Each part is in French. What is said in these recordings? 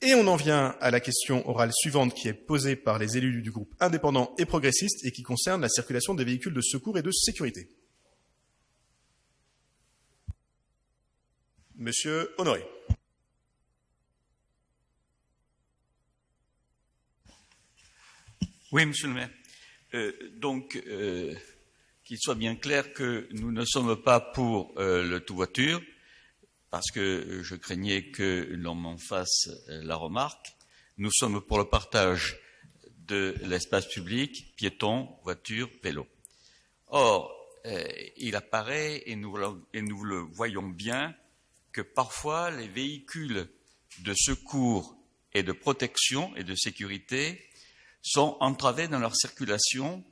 Et on en vient à la question orale suivante qui est posée par les élus du groupe indépendant et progressiste et qui concerne la circulation des véhicules de secours et de sécurité. Monsieur Honoré. Oui, monsieur le maire. Qu'il soit bien clair que nous ne sommes pas pour le tout-voiture, parce que je craignais que l'on m'en fasse la remarque. Nous sommes pour le partage de l'espace public, piétons, voitures, vélos. Or, il apparaît, et nous le voyons bien, que parfois les véhicules de secours et de protection et de sécurité sont entravés dans leur circulation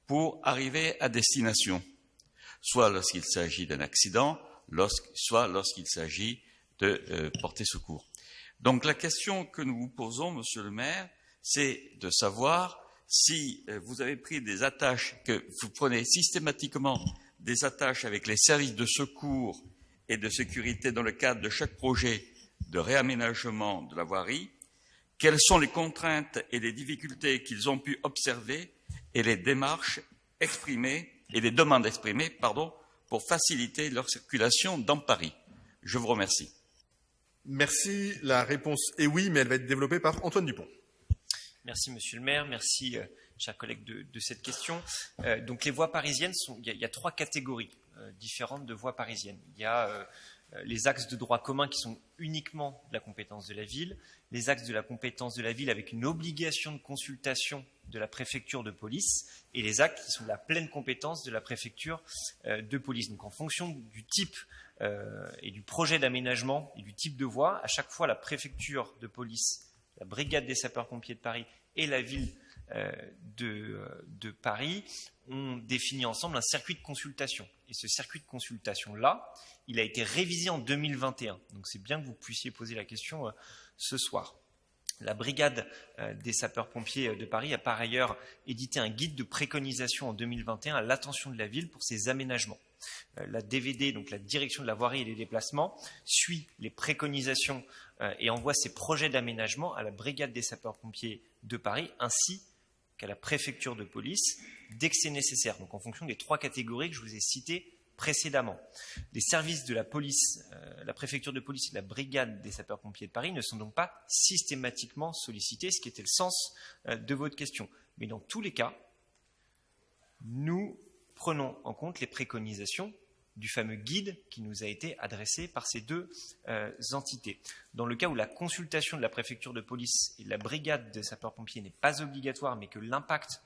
pour arriver à destination, soit lorsqu'il s'agit d'un accident, soit lorsqu'il s'agit de porter secours. Donc la question que nous vous posons, monsieur le maire, c'est de savoir si vous avez pris des attaches, que vous prenez systématiquement des attaches avec les services de secours et de sécurité dans le cadre de chaque projet de réaménagement de la voirie, quelles sont les contraintes et les difficultés qu'ils ont pu observer et les démarches exprimées et les demandes exprimées, pour faciliter leur circulation dans Paris. Je vous remercie. Merci. La réponse est oui, mais elle va être développée par Antoine Dupont. Merci, monsieur le maire. Merci, chers collègues, de cette question. Donc, les voies parisiennes, il y a trois catégories différentes de voies parisiennes. Il y a les axes de droit commun qui sont uniquement de la compétence de la ville, les axes de la compétence de la ville avec une obligation de consultation de la préfecture de police et les axes qui sont de la pleine compétence de la préfecture de police. Donc en fonction du type et du projet d'aménagement et du type de voie, à chaque fois la préfecture de police, la brigade des sapeurs-pompiers de Paris et la ville de Paris ont défini ensemble un circuit de consultation. Et ce circuit de consultation-là, il a été révisé en 2021. Donc c'est bien que vous puissiez poser la question ce soir. La brigade des sapeurs-pompiers de Paris a par ailleurs édité un guide de préconisation en 2021 à l'attention de la ville pour ses aménagements. La DVD, donc la direction de la voirie et des déplacements, suit les préconisations et envoie ses projets d'aménagement à la brigade des sapeurs-pompiers de Paris ainsi qu'à la préfecture de police dès que c'est nécessaire. Donc en fonction des trois catégories que je vous ai citées précédemment. Les services de la police, la préfecture de police et la brigade des sapeurs-pompiers de Paris ne sont donc pas systématiquement sollicités, ce qui était le sens de votre question. Mais dans tous les cas, nous prenons en compte les préconisations du fameux guide qui nous a été adressé par ces deux entités. Dans le cas où la consultation de la préfecture de police et de la brigade des sapeurs-pompiers n'est pas obligatoire, mais que l'impact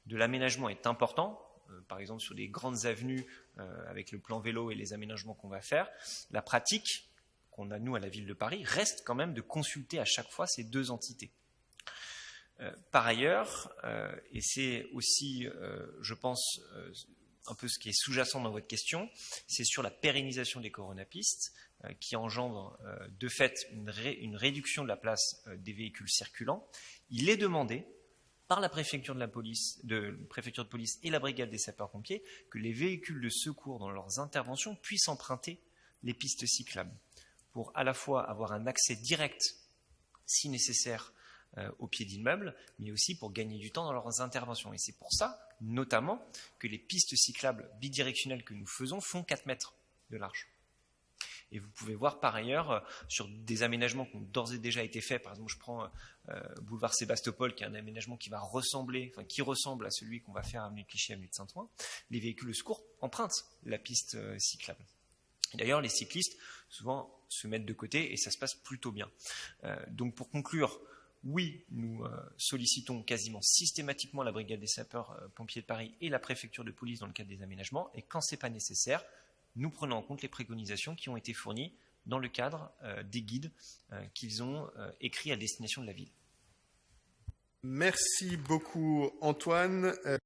de l'aménagement est important, par exemple sur des grandes avenues avec le plan vélo et les aménagements qu'on va faire, la pratique qu'on a nous à la ville de Paris reste quand même de consulter à chaque fois ces deux entités. Par ailleurs, et c'est aussi, je pense, un peu ce qui est sous-jacent dans votre question, c'est sur la pérennisation des coronapistes qui engendre de fait une réduction de la place des véhicules circulants. Il est demandé par la préfecture de police et la brigade des sapeurs-pompiers que les véhicules de secours dans leurs interventions puissent emprunter les pistes cyclables pour à la fois avoir un accès direct, si nécessaire, au pied d'immeubles, mais aussi pour gagner du temps dans leurs interventions. Et c'est pour ça, notamment, que les pistes cyclables bidirectionnelles que nous faisons font 4 mètres de large. Et vous pouvez voir par ailleurs sur des aménagements qui ont d'ores et déjà été faits, par exemple je prends boulevard Sébastopol qui est un aménagement qui ressemble à celui qu'on va faire à avenue de Clichy, avenue de Saint-Ouen, les véhicules de secours empruntent la piste cyclable. Et d'ailleurs les cyclistes souvent se mettent de côté et ça se passe plutôt bien. Donc pour conclure, oui, nous sollicitons quasiment systématiquement la brigade des sapeurs-pompiers de Paris et la préfecture de police dans le cadre des aménagements et quand ce n'est pas nécessaire, nous prenons en compte les préconisations qui ont été fournies dans le cadre des guides qu'ils ont écrits à destination de la ville. Merci beaucoup Antoine.